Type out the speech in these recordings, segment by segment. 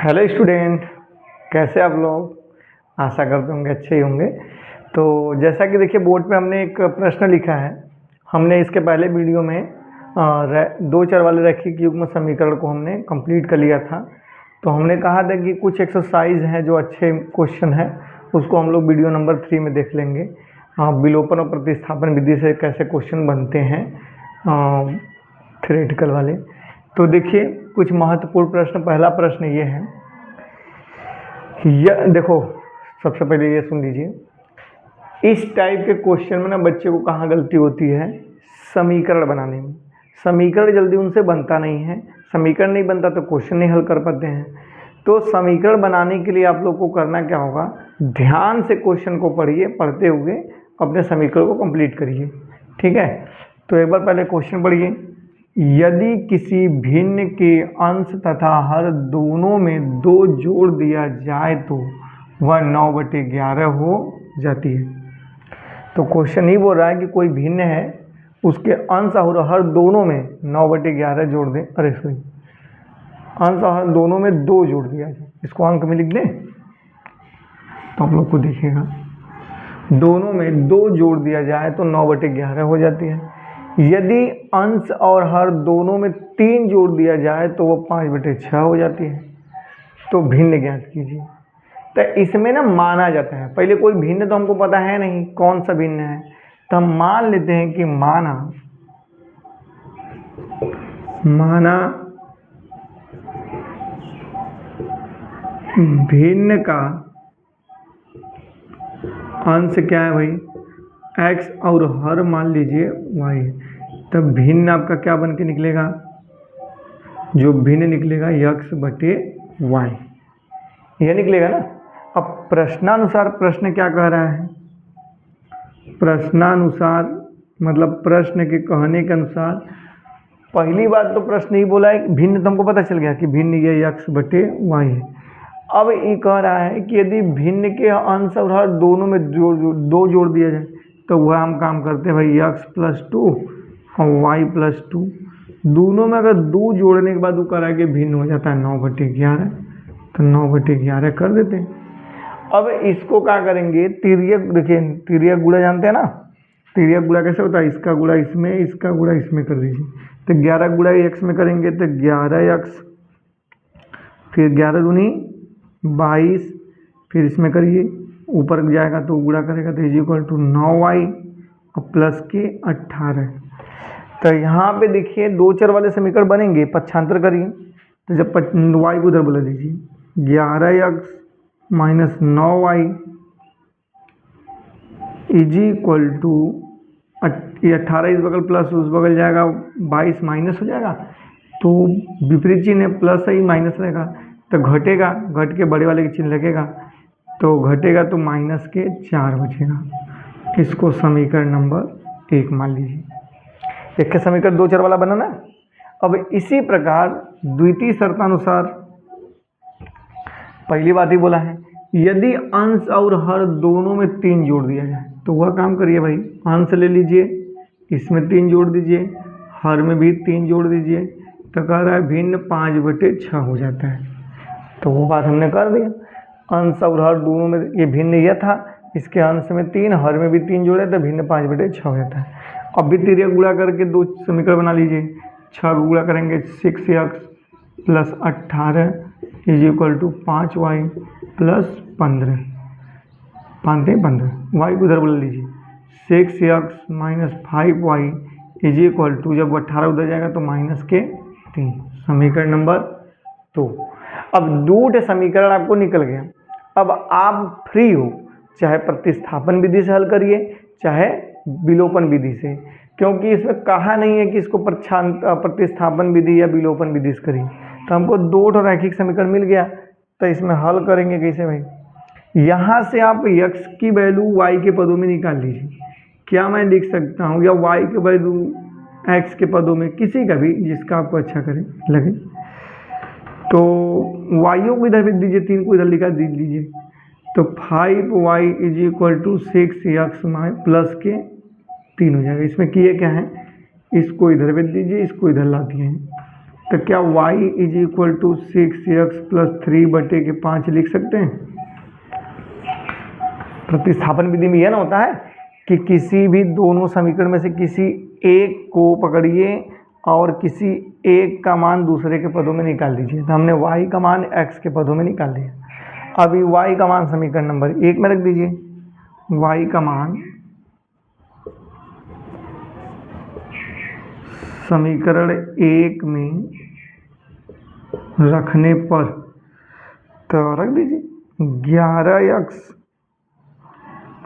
Hello student, कैसे आप लोग। आशा करते होंगे अच्छे ही होंगे। तो जैसा कि देखिए बोर्ड पे हमने एक प्रश्न लिखा है। हमने इसके पहले वीडियो में दो चर वाले रैखिक युग्म समीकरण को हमने कंप्लीट कर लिया था। तो हमने कहा था कि कुछ एक्सरसाइज हैं जो अच्छे क्वेश्चन हैं, उसको हम लोग वीडियो नंबर 3 में देख लेंगे। विलोपन और प्रतिस्थापन विधि से कैसे क्वेश्चन बनते हैं थ्योरेटिकल वाले। तो देखिए कुछ महत्वपूर्ण प्रश्न। पहला प्रश्न ये है, देखो सबसे पहले ये सुन लीजिए। इस टाइप के क्वेश्चन में ना बच्चे को कहाँ गलती होती है, समीकरण बनाने में। समीकरण जल्दी उनसे बनता नहीं है, समीकरण नहीं बनता तो क्वेश्चन नहीं हल कर पाते हैं। तो समीकरण बनाने के लिए आप लोग को करना क्या होगा, ध्यान से क्वेश्चन को पढ़िए, पढ़ते हुए अपने समीकरण को कंप्लीट करिए। ठीक है, तो एक बार पहले क्वेश्चन पढ़िए। यदि किसी भिन्न के अंश तथा हर दोनों में 2 जोड़ दिया जाए तो वह 9/11 हो जाती है। तो क्वेश्चन ही बोल रहा है कि कोई भिन्न है, उसके अंश और हर दोनों में 9/11 जोड़ दें। अरे सॉरी, अंश और हर दोनों में 2 जोड़ दिया जाए, इसको अंक में लिख दें। तो आप लोग को देखिएगा, दोनों में 2 जोड़ दिया जाए तो 9/11 हो जाती है। यदि अंश और हर दोनों में 3 जोड़ दिया जाए तो वो 5/6 हो जाती है। तो भिन्न ज्ञात कीजिए। तो इसमें ना माना जाता है, पहले कोई भिन्न तो हमको पता है नहीं कौन सा भिन्न है, तो हम मान लेते हैं कि माना भिन्न का अंश क्या है भाई, x और हर मान लीजिए y। तब भिन्न आपका क्या बन के निकलेगा, जो भिन्न निकलेगा x/y, यह निकलेगा ना। अब प्रश्नानुसार प्रश्न क्या कह रहा है, प्रश्नानुसार मतलब प्रश्न के कहने के अनुसार पहली बात तो प्रश्न ही बोला है भिन्न, तो हमको पता चल गया कि भिन्न ये x/y है। अब ये कह रहा है कि यदि भिन्न के अंश और हर दोनों में 2 जोड़ दिया जाए तो वह हम काम करते हैं भाई x+2 और y+2। दोनों में अगर 2 जोड़ने के बाद वो कह रहा है कि भिन्न हो जाता है 9/11, तो 9/11 कर देते हैं। अब इसको क्या करेंगे, तिर्यक, देखिए तिर्यक गुणा जानते हैं ना। तिर्यक गुणा कैसे होता है, इसका गुणा इसमें, इसका गुणा इसमें कर दीजिए। तो 11 गुणा x में करेंगे तो 11x, फिर 11 दूनी 22, फिर इसमें करिए, ऊपर जाएगा तो गुणा करेगा तो = 9y और प्लस के 18। तो यहाँ पे देखिए 2 चर वाले समीकरण बनेंगे, पक्षांतर करिए। तो जब y को उधर बोला दीजिए, 11x - 9y ये 18 इस बगल प्लस उस बगल जाएगा, 22 माइनस हो जाएगा। तो विपरीत चिन्ह है, प्लस है माइनस रहेगा, तो घटेगा, घट के बड़े वाले के चिन्ह लगेगा, तो घटेगा तो -4 बचेगा। इसको समीकरण नंबर 1 मान लीजिए। एक का समीकरण 2 चर वाला बना ना। अब इसी प्रकार द्वितीय शर्तानुसार पहली बात ही बोला है, यदि अंश और हर दोनों में 3 जोड़ दिया जाए तो वह काम करिए भाई, अंश ले लीजिए, इसमें 3 जोड़ दीजिए, हर में भी 3 जोड़ दीजिए, तो कह रहा है भिन्न 5/6 हो जाता है। तो वो बात हमने कर दिया, अंश और हर दोनों में ये भिन्न यह था, इसके अंश में 3, हर में भी 3 जोड़े तो भिन्न 5/6 हो जाता है। अब भी तिर्यक गुणा करके 2 समीकरण बना लीजिए। 6 गुणा करेंगे 6x + 18 = 5y + 15, 5×15 y को उधर बोल लीजिए। 6x - 5y = जब 18 उधर जाएगा तो -3। समीकरण नंबर 2। अब 2 समीकरण आपको निकल गया। अब आप फ्री हो, चाहे प्रतिस्थापन विधि से हल करिए, चाहे विलोपन विधि से, क्योंकि इसमें कहा नहीं है कि इसको प्रतिस्थापन विधि या विलोपन विधि से करिए। तो हमको 2 रैखिक समीकरण मिल गया, तो इसमें हल करेंगे कैसे भाई। यहाँ से आप x की वैल्यू y के पदों में निकाल लीजिए। क्या मैं लिख सकता हूँ, या y के वैल्यू x के पदों में, किसी का भी जिसका आपको अच्छा करे लगे। तो y को इधर भेज दीजिए, 3 को इधर लिखा दीजिए। तो 5y = 6x प्लस के 3 हो जाएगा। इसमें किए क्या है, इसको इधर भेज दीजिए, इसको इधर ला दिए हैं। तो क्या y is equal to 6x plus 3/5 लिख सकते हैं? प्रतिस्थापन विधि में यह ना होता है कि किसी भी दोनों समीकरण में से किसी एक को पकड़िए और किसी एक का मान दूसरे के पदों में निकाल दीजिए। तो हमने y का मान x के पदों में निकाल दिया। अभी y का मान समीकरण नंबर 1 में रख दीजिए। y का मान समीकरण 1 में रखने पर तो रख दीजिए 11x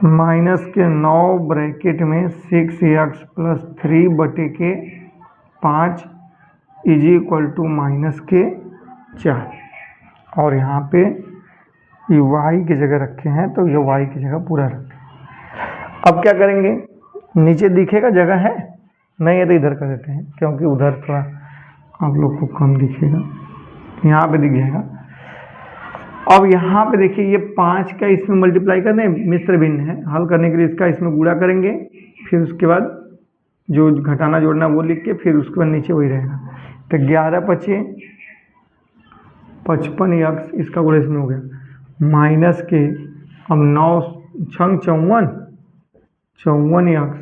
माइनस के 9 ब्रैकेट में 6x plus 3/5 is equal to -4। और यहाँ पे ये y की जगह रखे हैं तो ये y की जगह पूरा रखें। अब क्या करेंगे, नीचे दिखेगा जगह है नहीं है तो इधर कर देते हैं, क्योंकि उधर थोड़ा आप लोग को कम दिखेगा, यहाँ पे दिख जाएगा। अब यहाँ पे देखिए ये 5 का इसमें मल्टीप्लाई कर दें, मिश्र भिन्न है, हल करने के लिए इसका इसमें गुणा करेंगे, फिर उसके बाद जो घटाना जोड़ना वो लिख के फिर उसके बाद नीचे वही रहेगा। तो 11×5 = 55x, इसका गुणा इसमें हो गया माइनस के, अब 9×6 = 54x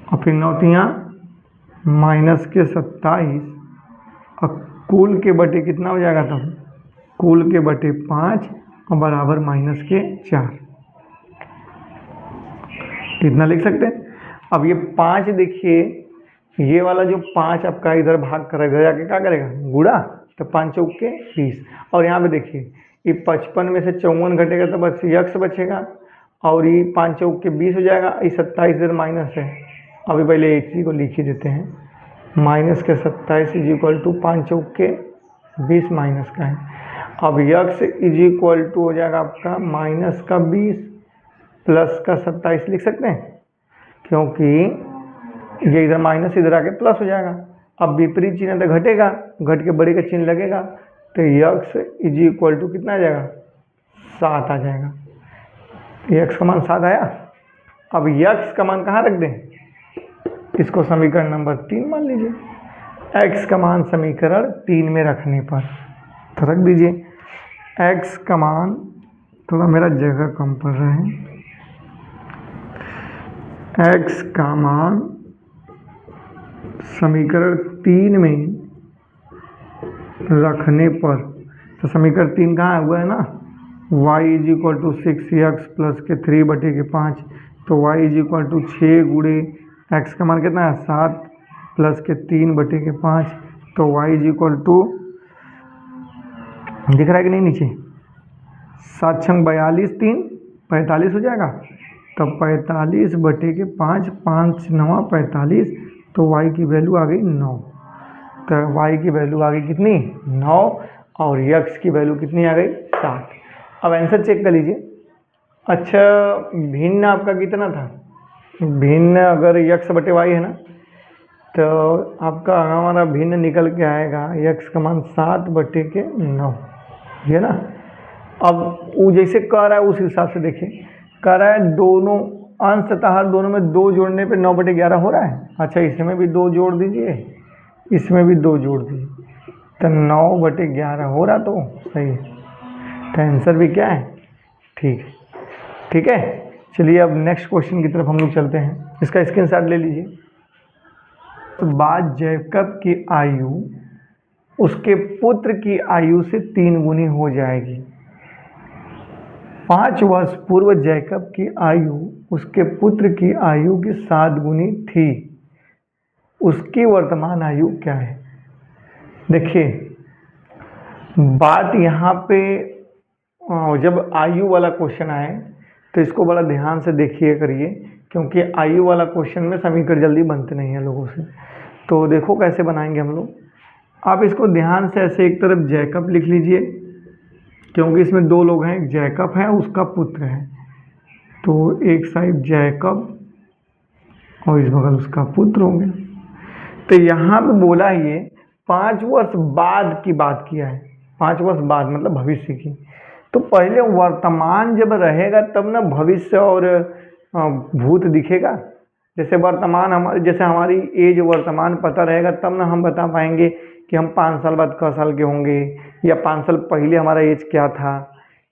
और फिर 9×3 माइनस के 27 और कुल के बटे कितना हो जाएगा तब, कुल के बटे 5 और बराबर -4। इतना लिख सकते हैं। अब ये 5 देखिए, ये वाला जो 5 आपका इधर भाग करेगा जाके क्या करेगा, गुणा, तो 5 × 4 = 20। और यहाँ पे देखिए ये 55 में से 54 घटेगा तो बस x बचेगा, और ये 5 × 4 = 20 हो जाएगा। ये 27 इधर माइनस है, अभी पहले इसी को लिख ही देते हैं, -27 = 5 × 4 = 20 माइनस का है। अब x इज इक्वल टू हो जाएगा आपका -20 प्लस का 27 लिख सकते हैं, क्योंकि ये इधर माइनस इधर आके प्लस हो जाएगा। अब विपरीत चिन्ह तो घटेगा, घट के बड़े का चिन्ह लगेगा, तो x इज इक्वल टू कितना आ जाएगा, 7 आ जाएगा। x का मान 7 आया। अब x का मान कहाँ रख दें, इसको समीकरण नंबर 3 मान लीजिए। x का मान समीकरण 3 में रखने पर तो रख दीजिए x का मान, थोड़ा मेरा जगह कम पड़ रहा है, x का मान समीकरण 3 में रखने पर, तो समीकरण 3 कहाँ हुआ है ना, y is equal to 6x plus के 3/5, तो y इज इक्वल टू 6 गुणे x का मान कितना है 7 प्लस के 3/5, तो y इज इक्वल टू, दिख रहा है कि नहीं नीचे, 7 × 42 3 45 हो जाएगा, तो 45/5, 5 × 9 = 45, तो y की वैल्यू आ गई 9। तो y की वैल्यू आ गई कितनी, 9, और x की वैल्यू कितनी आ गई, 7। अब आंसर चेक कर लीजिए। अच्छा, भिन्न आपका कितना था, भिन्न अगर x/y है ना, तो आपका हमारा भिन्न निकल के आएगा x का मान 7/9, है ना। अब वो जैसे कह रहा है उस हिसाब से देखिए, कह रहा है दोनों अंशतः हर दोनों में 2 जोड़ने पे 9/11 हो रहा है। अच्छा, इसमें भी 2 जोड़ दीजिए, इसमें भी 2 जोड़ दीजिए, तो 9/11 हो रहा, तो सही है। तो आंसर भी क्या है, ठीक है। ठीक है, चलिए अब नेक्स्ट क्वेश्चन की तरफ हम लोग चलते हैं, इसका स्क्रीनशॉट ले लीजिए। तो बाद जैकब की आयु उसके पुत्र की आयु से 3 गुनी हो जाएगी। 5 वर्ष पूर्व जैकब की आयु उसके पुत्र की आयु की 7 गुनी थी, उसकी वर्तमान आयु क्या है। देखिए बात यहाँ पे, जब आयु वाला क्वेश्चन आए तो इसको बड़ा ध्यान से देखिए करिए, क्योंकि आयु वाला क्वेश्चन में समीकरण जल्दी बनते नहीं हैं लोगों से। तो देखो कैसे बनाएंगे हम लोग। आप इसको ध्यान से ऐसे एक तरफ जैकब लिख लीजिए, क्योंकि इसमें 2 लोग हैं, एक जैकब है उसका पुत्र है, तो एक साइड जैकब और इस बगल उसका पुत्र हो गया। तो यहाँ पे बोला है ये 5 वर्ष बाद की बात किया है, 5 वर्ष बाद मतलब भविष्य की। तो पहले वर्तमान जब रहेगा तब ना भविष्य और भूत दिखेगा, जैसे वर्तमान जैसे हमारी एज वर्तमान पता रहेगा तब ना हम बता पाएंगे कि हम 5 साल बाद क साल के होंगे, या 5 साल पहले हमारा एज क्या था।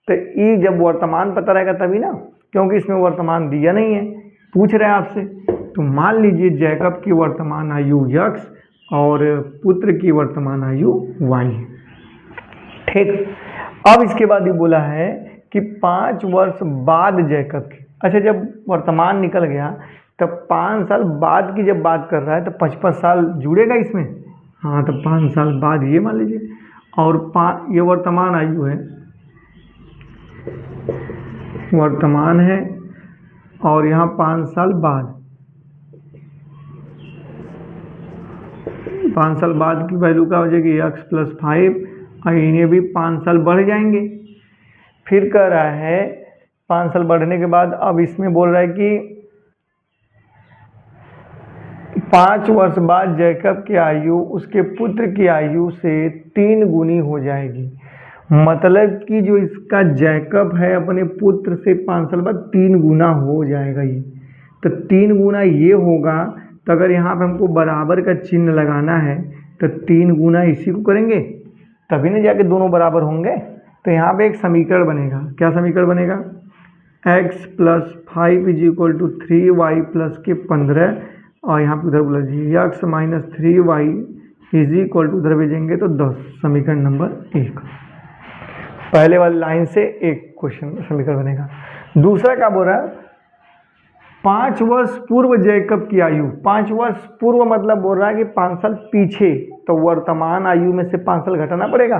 तो ये जब वर्तमान पता रहेगा तभी ना, क्योंकि इसमें वर्तमान दिया नहीं है, पूछ रहे हैं आपसे। तो मान लीजिए जैकब की वर्तमान आयु x और पुत्र की वर्तमान आयु y है, ठीक। अब इसके बाद ये बोला है कि 5 वर्ष बाद जैकब की, अच्छा जब वर्तमान निकल गया तब 5 साल बाद की जब बात कर रहा है तो 55 साल जुड़ेगा इसमें, हाँ तो 5 साल बाद ये मान लीजिए, और ये वर्तमान आयु है, वर्तमान है, और यहाँ 5 साल बाद, 5 साल बाद की वैल्यू क्या हो जाएगी x + 5, और इन्हें भी 5 साल बढ़ जाएंगे। फिर कह रहा है 5 साल बढ़ने के बाद अब इसमें बोल रहा है कि 5 वर्ष बाद जैकब की आयु उसके पुत्र की आयु से 3 गुनी हो जाएगी। मतलब कि जो इसका जैकब है अपने पुत्र से 5 साल बाद 3 गुना हो जाएगा ये। तो 3 गुना ये होगा, तो अगर यहाँ पे हमको बराबर का चिन्ह लगाना है तो 3 गुना इसी को करेंगे तभी ना जाके दोनों बराबर होंगे। तो यहाँ पे एक समीकरण बनेगा, क्या समीकरण बनेगा, x + 5 = 3y + 15, और यहाँ पे उधर बोला जी x - 3y = उधर भेजेंगे तो 10, समीकरण नंबर 1। पहले वाली लाइन से एक क्वेश्चन समीकरण बनेगा। दूसरा क्या बोल रहा है, 5 वर्ष पूर्व जैकब की आयु, 5 वर्ष पूर्व मतलब बोल रहा है कि 5 साल पीछे, तो वर्तमान आयु में से 5 साल घटाना पड़ेगा।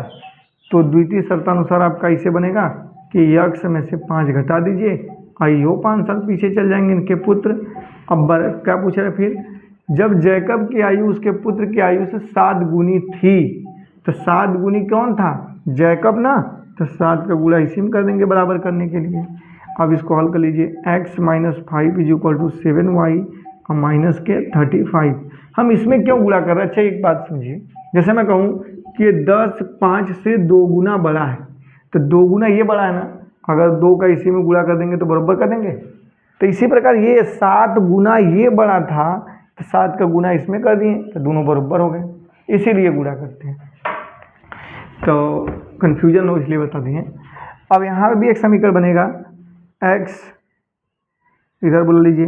तो द्वितीय शर्तानुसार आपका ऐसे बनेगा कि x में से 5 घटा दीजिए, आयु 5 साल पीछे चल जाएंगे इनके पुत्र। अब क्या पूछ रहे हैं फिर, जब जैकब की आयु उसके पुत्र की आयु से 7 गुनी थी, तो 7 गुनी कौन था, जैकब ना, तो 7 का गुणा इसी में कर देंगे बराबर करने के लिए। अब इसको हल कर लीजिए, x - 5 = 7y - 35। हम इसमें क्यों गुणा कर रहे हैं, अच्छा एक बात समझिए, जैसे मैं कहूँ कि 10 5 से 2 गुना बड़ा है, तो 2 गुना ये बड़ा है ना, अगर 2 का इसी में गुणा कर देंगे तो बराबर कर देंगे। तो इसी प्रकार ये 7 गुना ये बड़ा था, तो 7 का गुना इसमें कर दिए तो दोनों बराबर हो गए, इसीलिए गुणा करते हैं। तो कन्फ्यूजन हो इसलिए बता दिए। अब यहाँ भी एक समीकरण बनेगा, x इधर बोल लीजिए,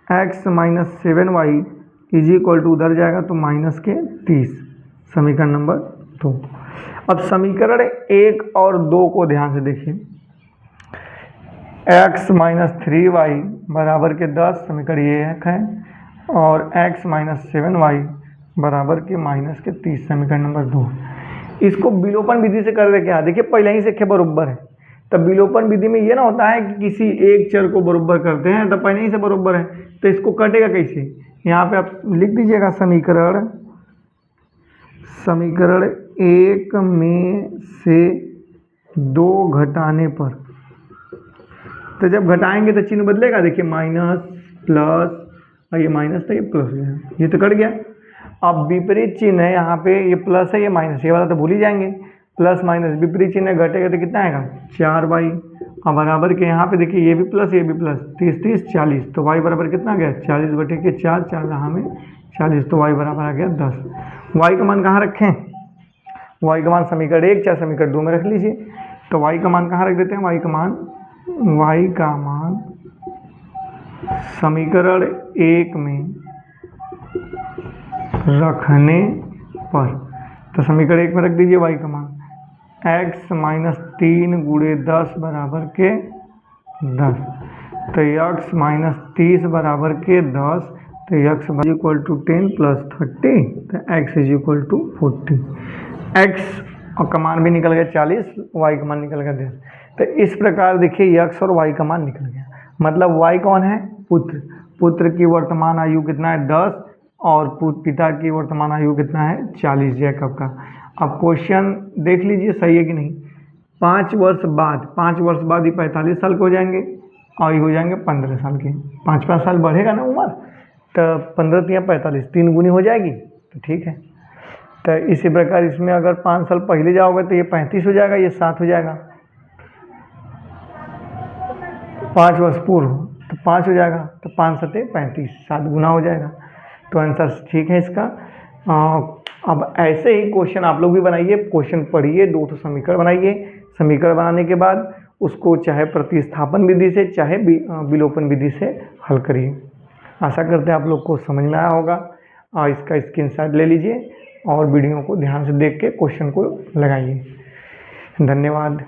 x - 7y = उधर जाएगा तो -30, समीकरण नंबर 2। अब समीकरण 1 और 2 को ध्यान से देखिए, x - 3y बराबर के 10, समीकरण ये एक है, और x - 7y बराबर के -30, समीकरण नंबर 2। इसको विलोपन विधि से कर दे क्या, देखिए पहले ही से क्या बराबर है, तब विलोपन विधि में ये ना होता है कि किसी एक चर को बराबर करते हैं तो पहले ही से बराबर है, तो इसको कटेगा कैसे, यहाँ पे आप लिख दीजिएगा समीकरण 1 में से 2 घटाने पर, तो जब घटाएंगे तो चिन्ह बदलेगा, देखिए माइनस प्लस, और ये माइनस था ये प्लस हो गया, ये तो कट गया। अब विपरीत चिन्ह है यहाँ पे, ये प्लस है ये माइनस, ये वाला तो भूल ही जाएंगे, प्लस माइनस विपरीत चिन्ह घटेगा तो कितना आएगा 4y, और बराबर के यहाँ पे देखिए ये भी प्लस ये भी प्लस, 30 30 40, तो y बराबर कितना आ गया 40/4, 4 रहा में 40, तो y बराबर आ गया 10। y का मान कहाँ रखें, y का मान समीकरण 1 चाहे समीकरण 2 में रख लीजिए। तो y का मान कहाँ रख देते हैं, y का मान समीकरण 1 में रखने पर, तो समीकरण 1 में रख दीजिए y का मान x - 3 × 10 बराबर के 10, तो x - 30 बराबर के 10, तो x = 10 + 30, तो x = 40। x का मान भी निकल गया 40, y का मान निकल गया 10। तो इस प्रकार देखिए x और y का मान निकल गया, मतलब y कौन है, पुत्र, पुत्र की वर्तमान आयु कितना है 10, और पिता की वर्तमान आयु कितना है 40 जैकब का। अब क्वेश्चन देख लीजिए सही है कि नहीं, 5 वर्ष बाद ही 45 साल के हो जाएंगे, और ये हो जाएंगे 15 साल के, 5 साल बढ़ेगा ना उम्र, तो 15 या 45 3 गुनी हो जाएगी, तो ठीक है। तो इसी प्रकार इसमें अगर 5 साल पहले जाओगे तो ये 35 हो जाएगा, ये 7 हो जाएगा, 5 वर्ष पूर्व, तो 5 हो जाएगा, तो 5 सते 35, 7 गुना हो जाएगा। तो आंसर ठीक है इसका। अब ऐसे ही क्वेश्चन आप लोग भी बनाइए, क्वेश्चन पढ़िए, 2 तो समीकरण बनाइए। समीकरण बनाने के बाद उसको चाहे प्रतिस्थापन विधि से चाहे विलोपन विधि से हल करिए। आशा करते हैं आप लोग को समझ में आया होगा। इसका स्क्रीनशॉट ले लीजिए और वीडियो को ध्यान से देख के क्वेश्चन को लगाइए। धन्यवाद।